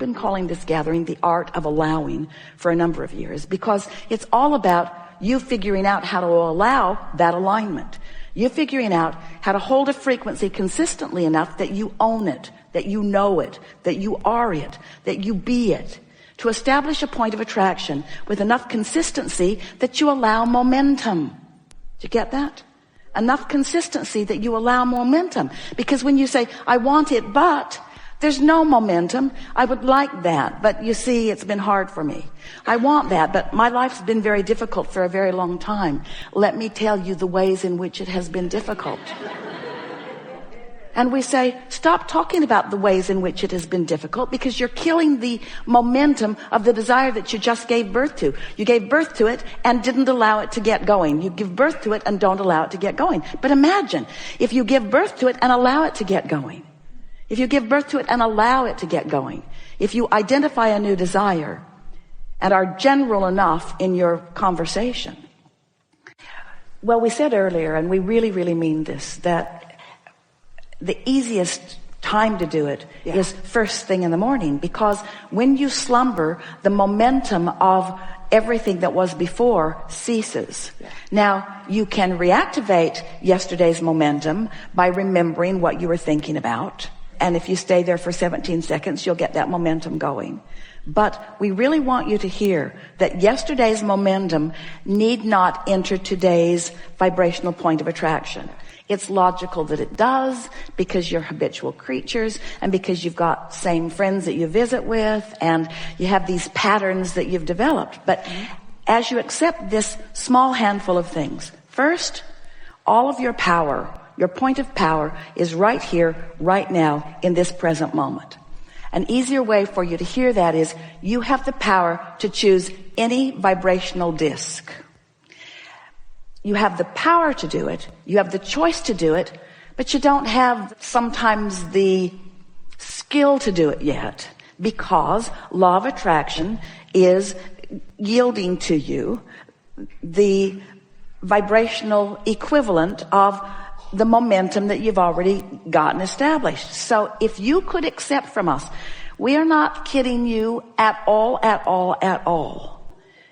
been calling this gathering the art of allowing for a number of years, because it's all about you figuring out how to allow that alignment. You figuring out how to hold a frequency consistently enough that you own it, that you know it, that you are it, that you be it. To establish a point of attraction with enough consistency that you allow momentum. Do you get that? Enough consistency that you allow momentum. Because when you say, I want it, but there's no momentum, I would like that, but you see, it's been hard for me. I want that, but my life's been very difficult for a very long time. Let me tell you the ways in which it has been difficult. And we say, stop talking about the ways in which it has been difficult, because you're killing the momentum of the desire that you just gave birth to. You gave birth to it and didn't allow it to get going. You give birth to it and don't allow it to get going. But imagine if you give birth to it and allow it to get going. If you give birth to it and allow it to get going. If you identify a new desire and are general enough in your conversation. Well, we said earlier, and we really, really mean this, that the easiest time to do it is first thing in the morning, because when you slumber, the momentum of everything that was before ceases. Now, you can reactivate yesterday's momentum by remembering what you were thinking about. And if you stay there for 17 seconds, you'll get that momentum going. But we really want you to hear that yesterday's momentum need not enter today's vibrational point of attraction. It's logical that it does, because you're habitual creatures and because you've got same friends that you visit with and you have these patterns that you've developed. But as you accept this small handful of things, first, all of your power, your point of power is right here, right now, in this present moment. An easier way for you to hear that is you have the power to choose any vibrational disc. You have the power to do it. You have the choice to do it, but you don't have sometimes the skill to do it yet, because law of attraction is yielding to you the vibrational equivalent of the momentum that you've already gotten established. So if you could accept from us, we are not kidding you at all, at all, at all.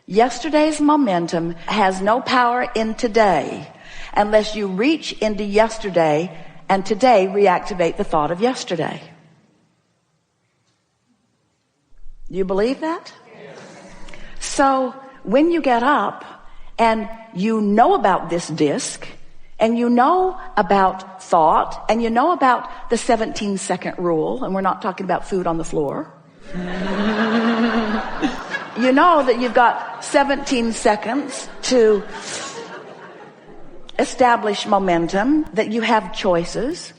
Yesterday's momentum has no power in today unless you reach into yesterday and today reactivate the thought of yesterday. Do you believe that? Yes. So when you get up and you know about this disc, and you know about thought, and you know about the 17-second rule, and we're not talking about food on the floor. You know that you've got 17 seconds to establish momentum, that you have choices.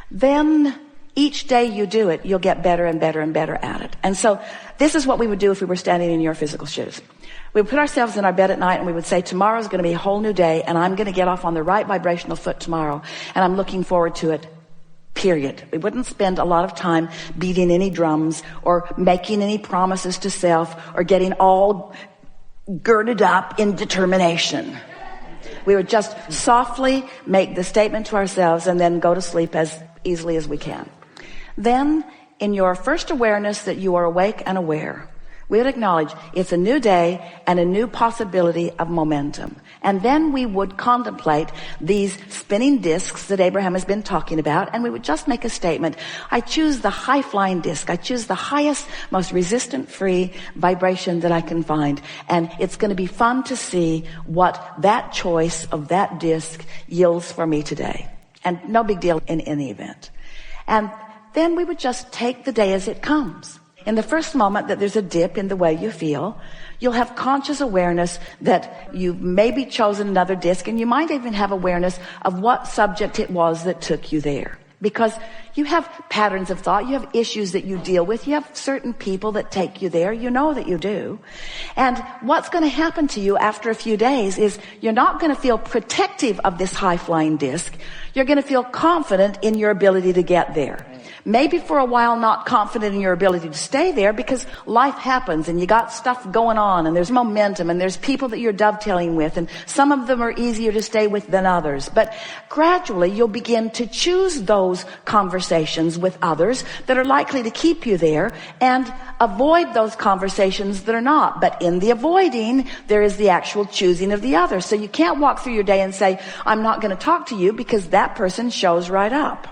Then each day you do it, you'll get better and better and better at it. And so this is what we would do if we were standing in your physical shoes. We would put ourselves in our bed at night and we would say, tomorrow's going to be a whole new day, and I'm going to get off on the right vibrational foot tomorrow, and I'm looking forward to it. Period. We wouldn't spend a lot of time beating any drums or making any promises to self or getting all girded up in determination. We would just softly make the statement to ourselves and then go to sleep as easily as we can. Then, in your first awareness that you are awake and aware, we would acknowledge it's a new day and a new possibility of momentum. And then we would contemplate these spinning discs that Abraham has been talking about, and we would just make a statement. I choose the high-flying disc. I choose the highest, most resistant-free vibration that I can find. And it's going to be fun to see what that choice of that disc yields for me today. And no big deal in any event. And then we would just take the day as it comes. In the first moment that there's a dip in the way you feel, you'll have conscious awareness that you've maybe chosen another disc, and you might even have awareness of what subject it was that took you there. Because you have patterns of thought, you have issues that you deal with, you have certain people that take you there, you know that you do. And what's going to happen to you after a few days is you're not going to feel protective of this high-flying disc. You're going to feel confident in your ability to get there. maybe for a while not confident in your ability to stay there because life happens and you got stuff going on and there's momentum and there's people that you're dovetailing with, and some of them are easier to stay with than others. But gradually you'll begin to choose those conversations with others that are likely to keep you there and avoid those conversations that are not. But in the avoiding, there is the actual choosing of the other. So you can't walk through your day and say, I'm not going to talk to you, because that person shows right up.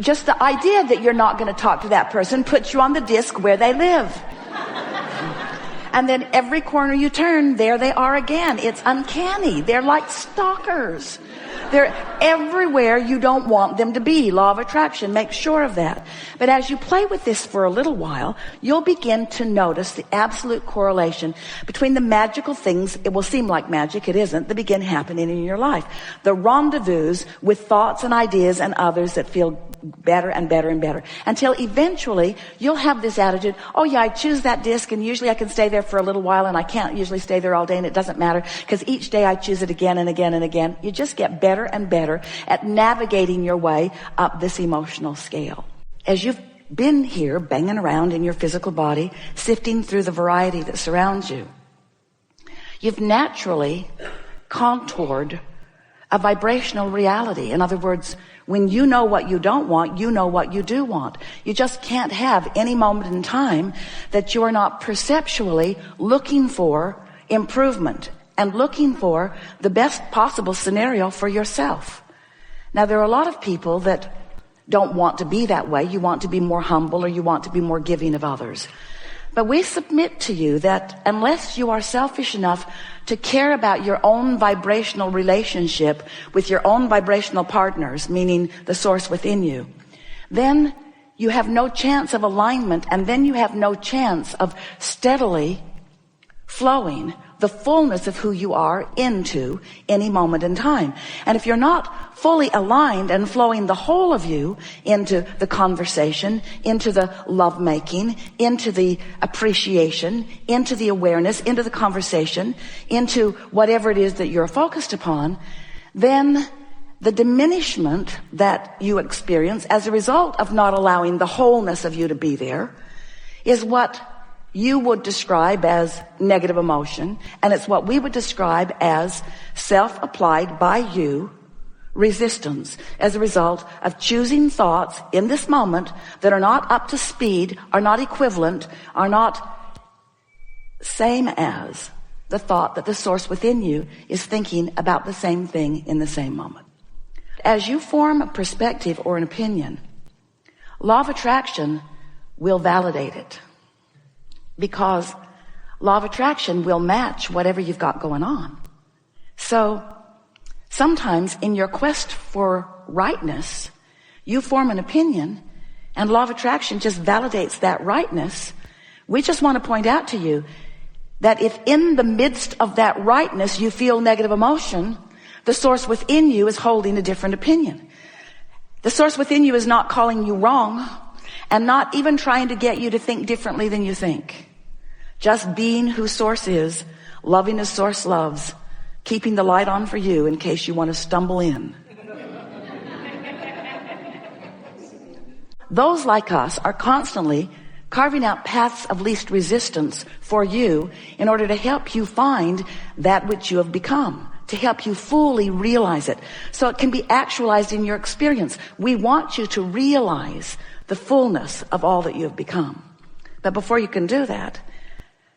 Just the idea that you're not going to talk to that person puts you on the disc where they live. And then every corner you turn, there they are again. It's uncanny. They're like stalkers. They're everywhere you don't want them to be. Law of attraction, make sure of that. But as you play with this for a little while, you'll begin to notice the absolute correlation between the magical things, it will seem like magic, it isn't, that begin happening in your life. The rendezvous with thoughts and ideas and others that feel better and better and better, until eventually you'll have this attitude, oh yeah, I choose that disc and usually I can stay there for a little while, and I can't usually stay there all day, and it doesn't matter because each day I choose it again and again and again. You just get better and better at navigating your way up this emotional scale. As you've been here banging around in your physical body, sifting through the variety that surrounds you, you've naturally contoured a vibrational reality. In other words, when you know what you don't want, you know what you do want. You just can't have any moment in time that you are not perceptually looking for improvement and looking for the best possible scenario for yourself. Now, there are a lot of people that don't want to be that way. You want to be more humble, or you want to be more giving of others. But we submit to you that unless you are selfish enough to care about your own vibrational relationship with your own vibrational partners, meaning the source within you, then you have no chance of alignment, and then you have no chance of steadily flowing the fullness of who you are into any moment in time. And if you're not fully aligned and flowing the whole of you into the conversation, into the lovemaking, into the appreciation, into the awareness, into the conversation, into whatever it is that you're focused upon, then the diminishment that you experience as a result of not allowing the wholeness of you to be there is what you would describe as negative emotion, and it's what we would describe as self-applied by you resistance as a result of choosing thoughts in this moment that are not up to speed, are not equivalent, are not same as the thought that the source within you is thinking about the same thing in the same moment. As you form a perspective or an opinion, law of attraction will validate it. Because law of attraction will match whatever you've got going on. So sometimes in your quest for rightness, you form an opinion and law of attraction just validates that rightness. We just want to point out to you that if in the midst of that rightness you feel negative emotion, the source within you is holding a different opinion. The source within you is not calling you wrong, and not even trying to get you to think differently than you think. Just being who source is, loving as source loves, keeping the light on for you in case you want to stumble in. Those like us are constantly carving out paths of least resistance for you in order to help you find that which you have become, to help you fully realize it so it can be actualized in your experience. We want you to realize the fullness of all that you have become. But before you can do that,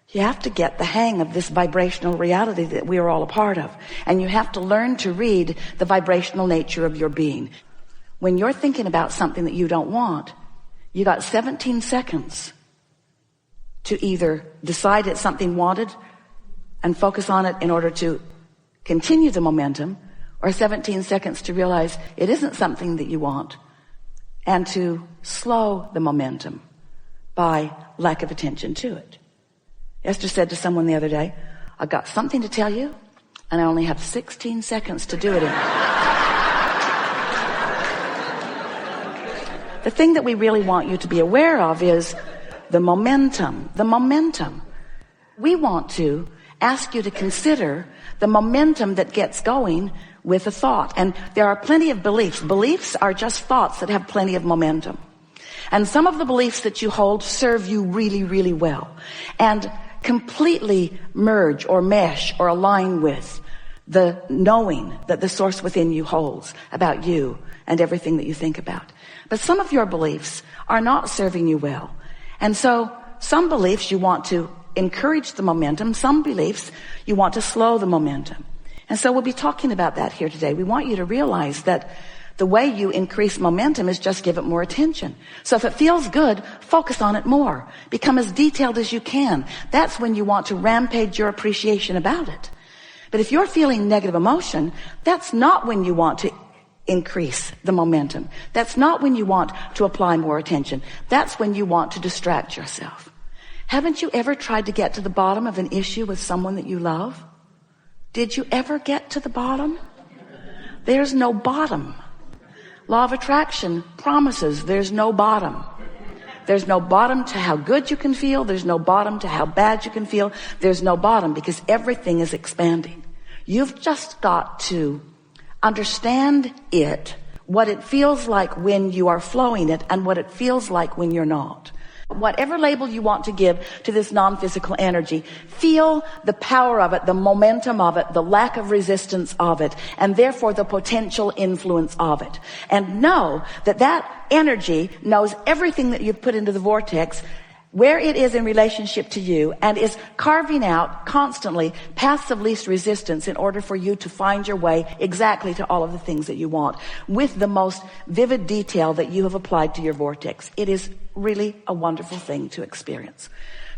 you have to get the hang of this vibrational reality that we are all a part of. And you have to learn to read the vibrational nature of your being. When you're thinking about something that you don't want, you got 17 seconds to either decide it's something wanted and focus on it in order to continue the momentum, or 17 seconds to realize it isn't something that you want, and to slow the momentum by lack of attention to it. Esther said to someone the other day, I've got something to tell you, and I only have 16 seconds to do it in. The thing that we really want you to be aware of is the momentum. The momentum. We want to ask you to consider the momentum that gets going with a thought. And there are plenty of beliefs. Beliefs are just thoughts that have plenty of momentum. And some of the beliefs that you hold serve you really, really well and completely merge or mesh or align with the knowing that the source within you holds about you and everything that you think about. But some of your beliefs are not serving you well. And so some beliefs you want to encourage the momentum. Some beliefs you want to slow the momentum. And so we'll be talking about that here today. We want you to realize that the way you increase momentum is just give it more attention. So if it feels good, focus on it more. Become as detailed as you can. That's when you want to rampage your appreciation about it. But if you're feeling negative emotion, that's not when you want to increase the momentum. That's not when you want to apply more attention. That's when you want to distract yourself. Haven't you ever tried to get to the bottom of an issue with someone that you love? Did you ever get to the bottom? There's no bottom. Law of attraction promises there's no bottom. There's no bottom to how good you can feel. There's no bottom to how bad you can feel. There's no bottom because everything is expanding. You've just got to understand it, what it feels like when you are flowing it and what it feels like when you're not. Whatever label you want to give to this non-physical energy, feel the power of it, the momentum of it, the lack of resistance of it, and therefore the potential influence of it. And know that that energy knows everything that you've put into the vortex, where it is in relationship to you, and is carving out constantly paths of least resistance in order for you to find your way exactly to all of the things that you want with the most vivid detail that you have applied to your vortex. It is really a wonderful thing to experience.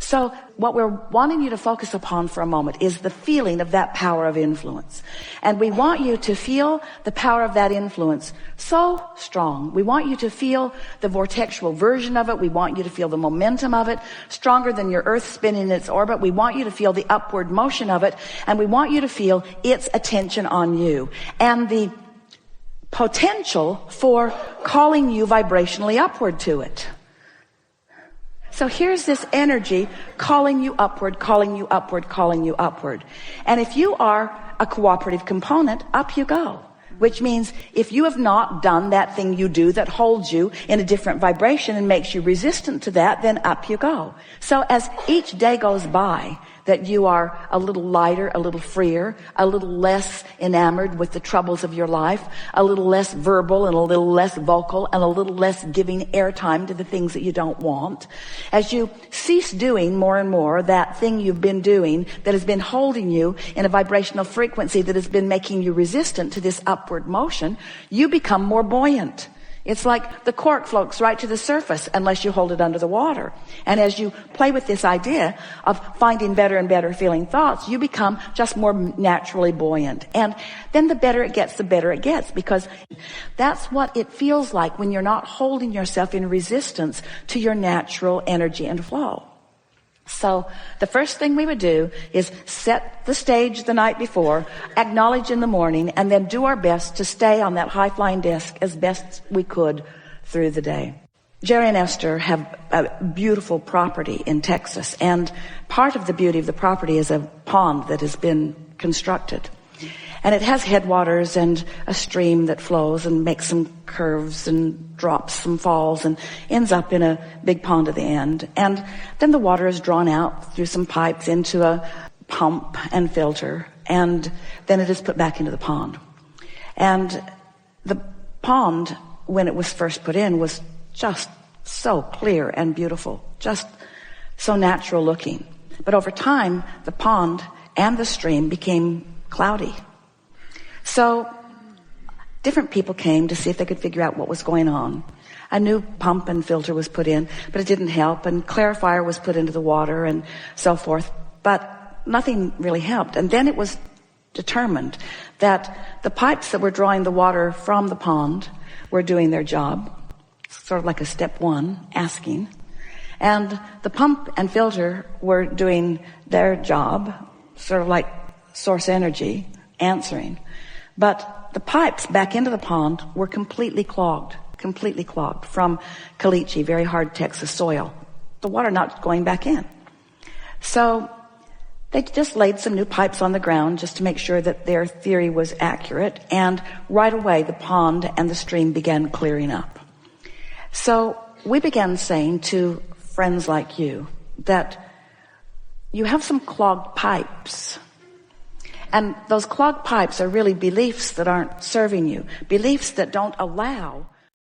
So what we're wanting you to focus upon for a moment is the feeling of that power of influence. And we want you to feel the power of that influence so strong. We want you to feel the vortexual version of it. We want you to feel the momentum of it, stronger than your Earth spinning in its orbit. We want you to feel the upward motion of it. And we want you to feel its attention on you and the potential for calling you vibrationally upward to it. So here's this energy calling you upward, calling you upward, calling you upward. And if you are a cooperative component, up you go. Which means if you have not done that thing you do that holds you in a different vibration and makes you resistant to that, then up you go. So as each day goes by, that you are a little lighter, a little freer, a little less enamored with the troubles of your life, a little less verbal and a little less vocal and a little less giving airtime to the things that you don't want. As you cease doing more and more that thing you've been doing that has been holding you in a vibrational frequency that has been making you resistant to this upward motion, you become more buoyant. It's like the cork floats right to the surface unless you hold it under the water. And as you play with this idea of finding better and better feeling thoughts, you become just more naturally buoyant. And then the better it gets, because that's what it feels like when you're not holding yourself in resistance to your natural energy and flow. So the first thing we would do is set the stage the night before, acknowledge in the morning, and then do our best to stay on that high-flying disc as best we could through the day. Jerry and Esther have a beautiful property in Texas, and part of the beauty of the property is a pond that has been constructed. And it has headwaters and a stream that flows and makes some curves and drops some falls and ends up in a big pond at the end. And then the water is drawn out through some pipes into a pump and filter, and then it is put back into the pond. And the pond, when it was first put in, was just so clear and beautiful, just so natural looking. But over time, the pond and the stream became cloudy. So different people came to see if they could figure out what was going on. A new pump and filter was put in, but it didn't help, and clarifier was put into the water and so forth, but nothing really helped. And then it was determined that the pipes that were drawing the water from the pond were doing their job, sort of like a step one, asking. And the pump and filter were doing their job, sort of like source energy, answering. But the pipes back into the pond were completely clogged from caliche, very hard Texas soil. The water not going back in. So they just laid some new pipes on the ground just to make sure that their theory was accurate. And right away, the pond and the stream began clearing up. So we began saying to friends like you that you have some clogged pipes. And those clogged pipes are really beliefs that aren't serving you, beliefs that don't allow